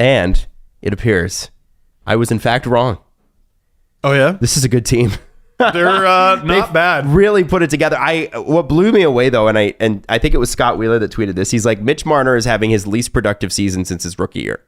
And it appears I was in fact wrong. Oh, yeah? This is a good team. They're not bad. Really put it together. What blew me away though, and I think it was Scott Wheeler that tweeted this. He's like, Mitch Marner is having his least productive season since his rookie year,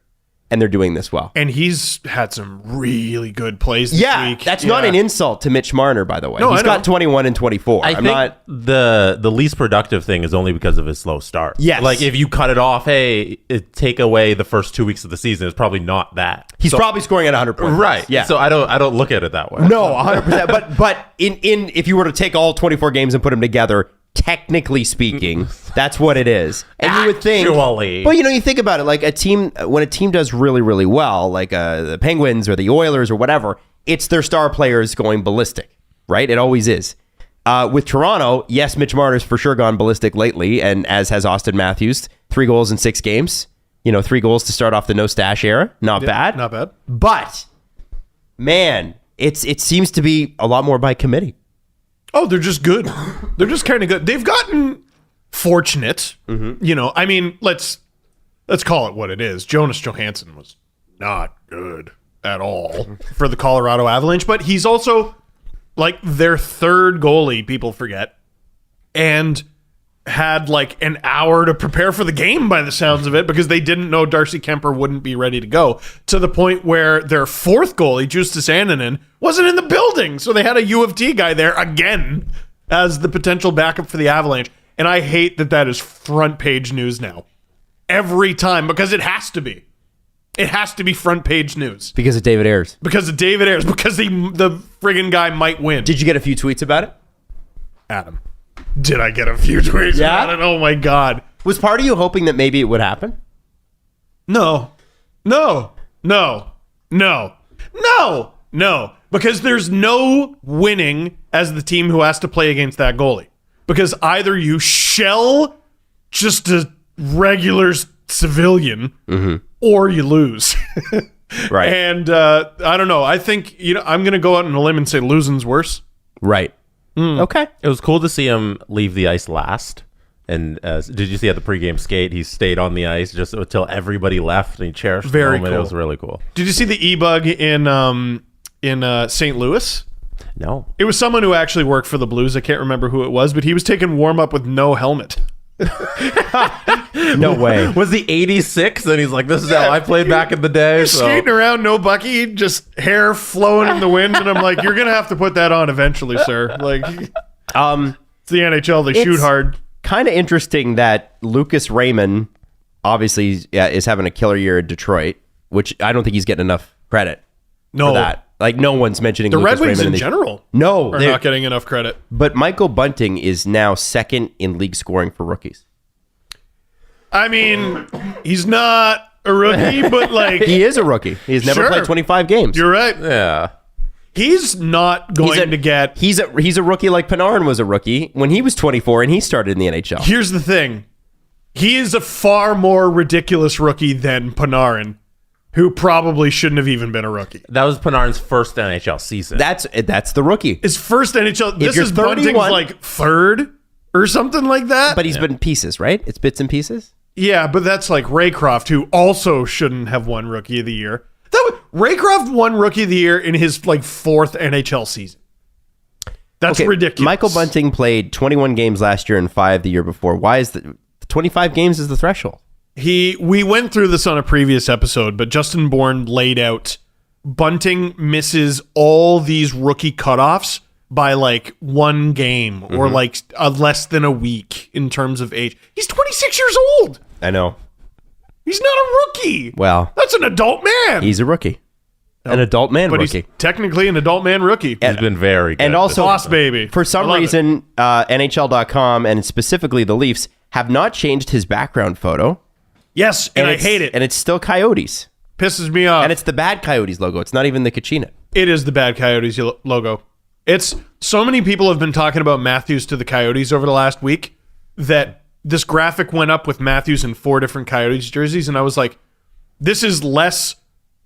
and they're doing this well. And he's had some really good plays this week. That's not an insult to Mitch Marner, by the way. No, he's got 21 and 24. I think the least productive thing is only because of his slow start. Yes. Like if you cut it off, take away the first 2 weeks of the season, it's probably not that. He's probably scoring at 100 points. Right. Yeah. So I don't look at it that way. No, 100%. But in if you were to take all 24 games and put them together, technically speaking, that's what it is. And you would think, Actually. but you think about it, like when a team does really, really well, like the Penguins or the Oilers or whatever, it's their star players going ballistic, right? It always is. With Toronto, yes, Mitch Marner's for sure gone ballistic lately, and as has Austin Matthews, 3 goals in 6 games. 3 goals to start off the no stash era. Not bad. Not bad. But man, it seems to be a lot more by committee. Oh, they're just good. They're just kind of good. They've gotten fortunate. I mean, let's call it what it is. Jonas Johansson was not good at all for the Colorado Avalanche, but he's also like their third goalie, people forget, and had like an hour to prepare for the game by the sounds of it because they didn't know Darcy Kemper wouldn't be ready to go, to the point where their fourth goalie, Justus Annunen, wasn't in the building. So they had a U of T guy there again as the potential backup for the Avalanche. And I hate that is front page news now. Every time, because it has to be. It has to be front page news. Because of David Ayers. Because of David Ayers. Because the friggin' guy might win. Did you get a few tweets about it? Adam. Did I get a few tweets about it? Oh my God. Was part of you hoping that maybe it would happen? No. Because there's no winning as the team who has to play against that goalie. Because either you shell just a regular civilian or you lose. Right. And I don't know. I think I'm going to go out on a limb and say losing's worse. Right. Okay. It was cool to see him leave the ice last. And did you see at the pregame skate, he stayed on the ice just until everybody left, and he cherished the moment. Cool. It was really cool. Did you see the e-bug in St. Louis? No. It was someone who actually worked for the Blues. I can't remember who it was, but he was taking warm-up with no helmet. No way. Was he 86? And he's like, this is how I played back in the day. So. Skating around, no bucky, just hair flowing in the wind. And I'm like, you're going to have to put that on eventually, sir. Like, it's the NHL. They shoot hard. Kind of interesting that Lucas Raymond obviously is having a killer year in Detroit, which I don't think he's getting enough credit for that. Like, no one's mentioning the Lucas Red Wings Raymond in general. No, are not getting enough credit. But Michael Bunting is now second in league scoring for rookies. I mean, he's not a rookie, but like he is a rookie. He's never played 25 games. You're right. Yeah. He's not going to get. He's a rookie like Panarin was a rookie when he was 24 and he started in the NHL. Here's the thing. He is a far more ridiculous rookie than Panarin, who probably shouldn't have even been a rookie. That was Panarin's first NHL season. That's the rookie. His first NHL. This is Bunting's like third or something like that. But he's been pieces, right? It's bits and pieces. Yeah, but that's like Raycroft, who also shouldn't have won Rookie of the Year. Raycroft won Rookie of the Year in his like fourth NHL season. That's ridiculous. Michael Bunting played 21 games last year and 5 the year before. Why is 25 games is the threshold? We went through this on a previous episode, but Justin Bourne laid out Bunting misses all these rookie cutoffs by like one game or like less than a week in terms of age. He's 26 years old. I know. He's not a rookie. Well, that's an adult man. He's a rookie. An adult man rookie. He's technically an adult man rookie. He's been very good. And also, boss baby. For some reason, NHL.com and specifically the Leafs have not changed his background photo. Yes, and I hate it. And it's still Coyotes. Pisses me off. And it's the bad Coyotes logo. It's not even the Kachina. It is the bad Coyotes logo. It's so many people have been talking about Matthews to the Coyotes over the last week that this graphic went up with Matthews in 4 different Coyotes jerseys, and I was like, this is less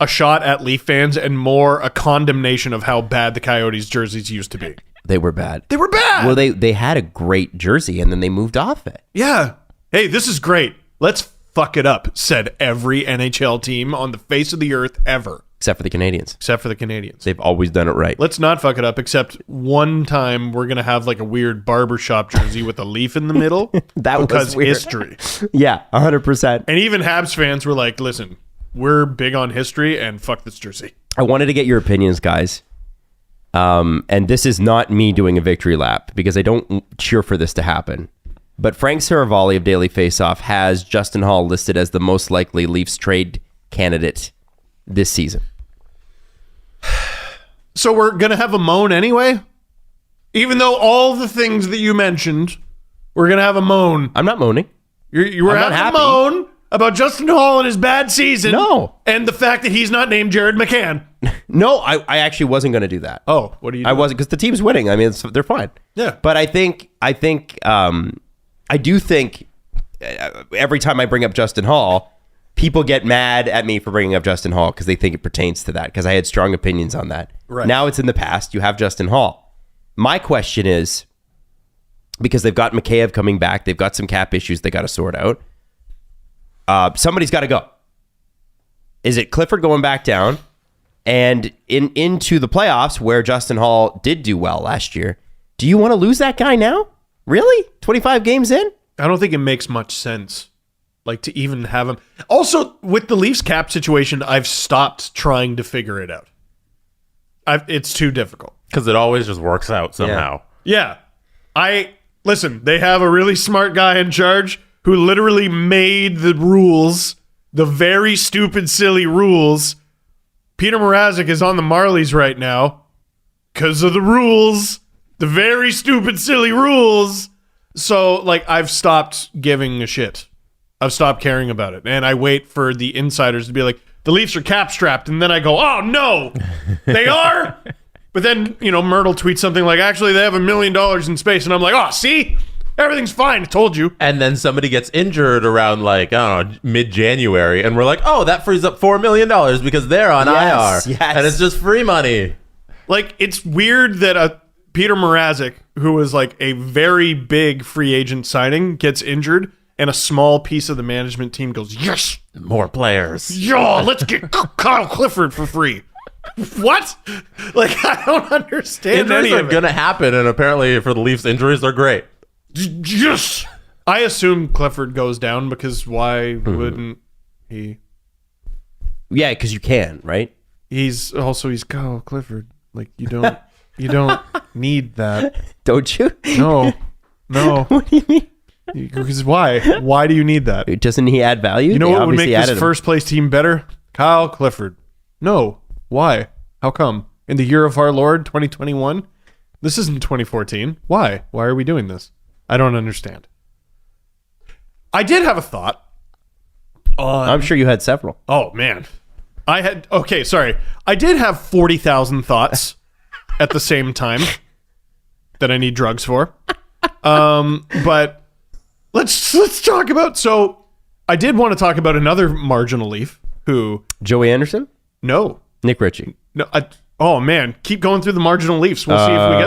a shot at Leaf fans and more a condemnation of how bad the Coyotes jerseys used to be. They were bad. They were bad. Well, they had a great jersey, and then they moved off it. Yeah. Hey, this is great. Let's fuck it up, said every NHL team on the face of the earth ever. Except for the Canadians. Except for the Canadians. They've always done it right. Let's not fuck it up, except one time we're going to have like a weird barbershop jersey with a leaf in the middle. That was because weird. history. Yeah, 100%. And even Habs fans were like, listen, we're big on history and fuck this jersey. I wanted to get your opinions, guys. And this is not me doing a victory lap because I don't cheer for this to happen. But Frank Saravalli of Daily Faceoff has Justin Hall listed as the most likely Leafs trade candidate this season. So we're going to have a moan anyway? Even though all the things that you mentioned, we're going to have a moan. I'm not moaning. You were I'm not having a happy. moan about Justin Hall and his bad season. No. And the fact that he's not named Jared McCann. No, I actually wasn't going to do that. Oh, what are you doing? I wasn't, because the team's winning. I mean, they're fine. Yeah. But I do think every time I bring up Justin Hall, people get mad at me for bringing up Justin Hall because they think it pertains to that, because I had strong opinions on that. Right. Now it's in the past. You have Justin Hall. My question is, because they've got Mikheyev coming back, they've got some cap issues they got to sort out. Somebody's got to go. Is it Clifford going back down? And into the playoffs, where Justin Hall did do well last year, do you want to lose that guy now? Really? 25 games in? I don't think it makes much sense. Like, to even have him. Also, with the Leafs cap situation, I've stopped trying to figure it out. It's too difficult. Because it always just works out somehow. Yeah. Listen, they have a really smart guy in charge who literally made the rules, the very stupid, silly rules. Peter Mrazek is on the Marlies right now because of the rules, the very stupid, silly rules. So, like, I've stopped giving a shit. I've stopped caring about it. And I wait for the insiders to be like, the Leafs are cap strapped. And then I go, oh, no, they are. But then, Myrtle tweets something like, actually, they have $1 million in space. And I'm like, oh, see, everything's fine. I told you. And then somebody gets injured around, like, I don't know, mid-January. And we're like, oh, that frees up $4 million because they're on IR. Yes. And it's just free money. Like, it's weird that Peter Mrazek, who was like a very big free agent signing, gets injured. And a small piece of the management team goes, yes, More players. yo, let's get Kyle Clifford for free. What? Like, I don't understand Injuries any are of it. going to happen. And apparently for the Leafs, injuries are great. Yes. I assume Clifford goes down because why wouldn't he? Yeah, because you can, right? He's Kyle Clifford. Like, you don't need that. Don't you? No. What do you mean? Because why? Why do you need that? Doesn't he add value? You know They what would obviously make this added him. first place team better? Kyle Clifford. No. Why? How come? In the year of our Lord, 2021? This isn't 2014. Why? Why are we doing this? I don't understand. I did have a thought. I'm sure you had several. Oh, man. I did have 40,000 thoughts at the same time that I need drugs for. But let's talk about, so I did want to talk about another marginal Leaf who, Joey Anderson? no, Nick Ritchie. no, oh man, keep going through the marginal Leafs. We'll see if we get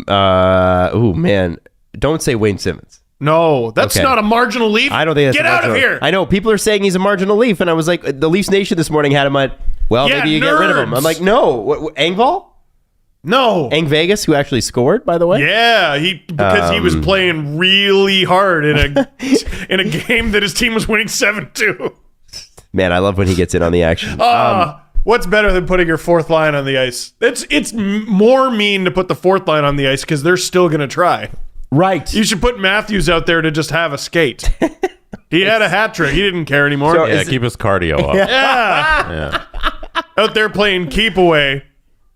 there. Oh, man. Don't say Wayne Simmons. No, that's Okay. not a marginal Leaf. I don't think that's Get a out of marginal- here. I know people are saying he's a marginal Leaf, and I was like, the Leafs Nation this morning had him at, well, Yeah, maybe you get rid of him. nerds. I'm like, no. Engvall? No. Eng Vegas, who actually scored, by the way? Yeah, because he was playing really hard in a in a game that his team was winning 7-2. Man, I love when he gets in on the action. What's better than putting your fourth line on the ice? It's more mean to put the fourth line on the ice because they're still going to try. Right. You should put Matthews out there to just have a skate. He had a hat trick. He didn't care anymore. So Yeah, keep his cardio up. yeah. Out there playing keep away,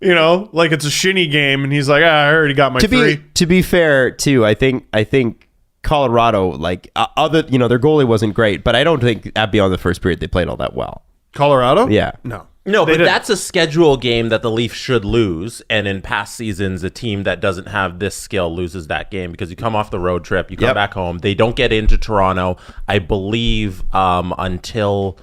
like it's a shinny game, and he's like, I already got my three. To be fair, too, I think Colorado, like their goalie wasn't great, but I don't think beyond the first period they played all that well. Colorado? Yeah. No, They but didn't. that's a schedule game that the Leafs should lose. And in past seasons, a team that doesn't have this skill loses that game because you come off the road trip, you come Yep. back home. They don't get into Toronto, I believe, until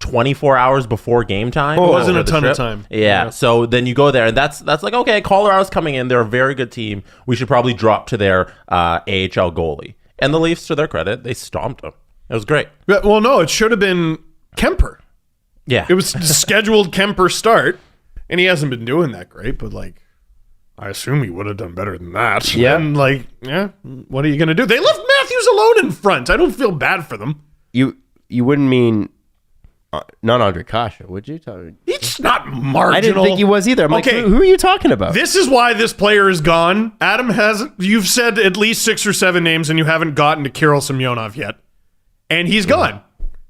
24 hours before game time. It wasn't over a the ton of trip. time. Yeah. So then you go there, and that's like, okay, Colorado's coming in. They're a very good team. We should probably drop to their AHL goalie. And the Leafs, to their credit, they stomped them. It was great. Well, no, it should have been Kemper. Yeah. It was scheduled Kemper start, and he hasn't been doing that great, but like, I assume he would have done better than that. Yeah. And like, what are you going to do? They left Matthews alone in front. I don't feel bad for them. You wouldn't mean not Andre Kasha, would you? He's not marginal. I didn't think he was either. I'm Okay. like, who are you talking about? This is why this player is gone. Adam you've said at least 6 or 7 names, and you haven't gotten to Kirill Semyonov yet. And he's gone.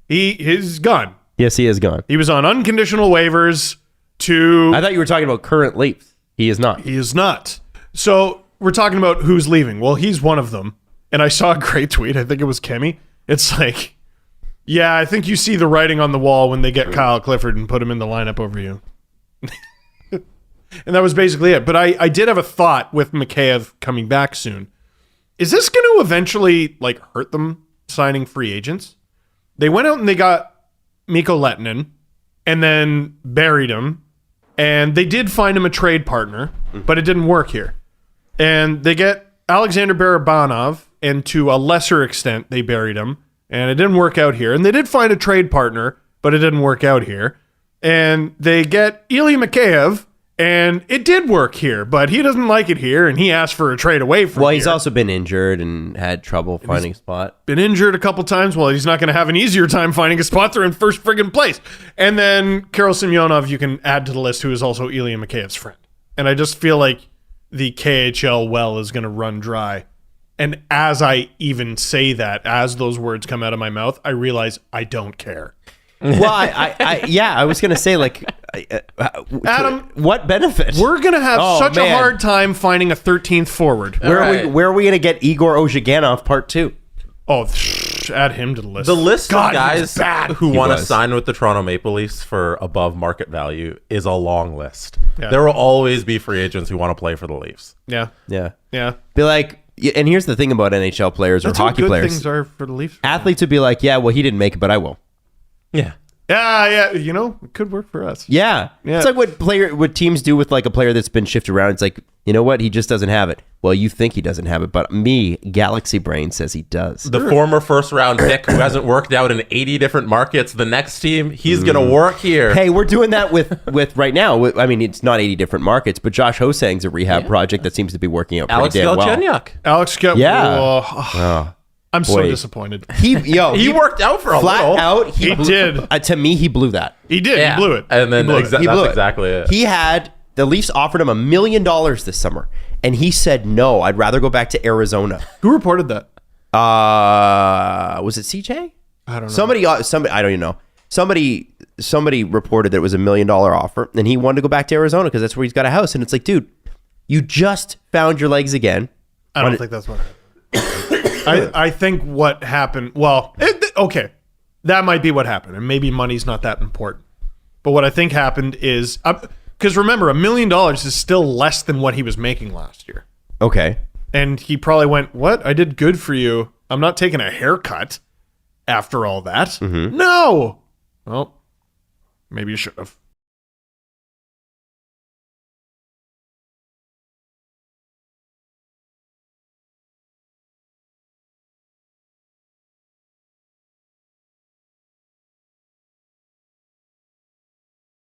He's gone. Yes, he is gone. He was on unconditional waivers to... I thought you were talking about current Leafs. He is not. He is not. So we're talking about who's leaving. Well, he's one of them. And I saw a great tweet. I think it was Kemi. It's like, yeah, I think you see the writing on the wall when they get Kyle Clifford and put him in the lineup over you. And that was basically it. But I did have a thought with Mikheyev coming back soon. Is this going to eventually like hurt them signing free agents? They went out and they got Mikko Lehtinen and then buried him. And they did find him a trade partner, but it didn't work here. And they get Alexander Barabanov, and to a lesser extent, they buried him. And it didn't work out here. And they did find a trade partner, but it didn't work out here. And they get Ilya Mikheyev, and it did work here, but he doesn't like it here, and he asked for a trade away from Well, he's here. also been injured and had trouble finding a spot. Been injured a couple times. Well, he's not going to have an easier time finding a spot. They're in first friggin' place. And then Kirill Semyonov, you can add to the list, who is also Ilya Mikheyev's friend. And I just feel like the KHL well is going to run dry. And as I even say that, as those words come out of my mouth, I realize I don't care. Well, I was gonna say like, Adam, what benefit? we're going to have such a man. hard time finding a 13th forward. Where are we gonna get Igor Ozhiganov part 2? Oh, add him to the list. The list God, of he guys was bad. who He want to was. sign with the Toronto Maple Leafs for above market value is a long list. Yeah. There will always be free agents who want to play for the Leafs. Yeah. Yeah, Yeah. be like, and here's the thing about NHL players or That's how hockey good players. things are for the Leafs. Athletes would be like, yeah, well, he didn't make it, but I will. Yeah. Yeah. You know, it could work for us. Yeah. Yeah. It's like what teams do with like a player that's been shifted around. It's like, you know what? He just doesn't have it. Well, you think he doesn't have it, but me, Galaxy Brain, says he does. The former first round pick who hasn't worked out in 80 different markets, the next team, he's going to work here. Hey, we're doing that with right now. I mean, it's not 80 different markets, but Josh Hosang's a rehab project that seems to be working out pretty Alex damn well. Galchenyuk. Alex got. Yeah. I'm so boy. disappointed. He worked out for a flat little. out. He did. To me, he blew that. He did. Yeah. He blew it. And then He blew it. He blew that's it. exactly it. He had the Leafs offered him $1 million this summer, and he said no. I'd rather go back to Arizona. Who reported that? Was it CJ? I don't know. Somebody. I don't even know. Somebody reported that it was $1 million offer, and he wanted to go back to Arizona because that's where he's got a house. And it's like, dude, you just found your legs again. I don't think that's what happened. I think what happened. Well, okay, that might be what happened, and maybe money's not that important. But what I think happened is because remember, $1 million is still less than what he was making last year. Okay. And he probably went, what? I did good for you. I'm not taking a haircut after all that. No. Well, maybe you should have.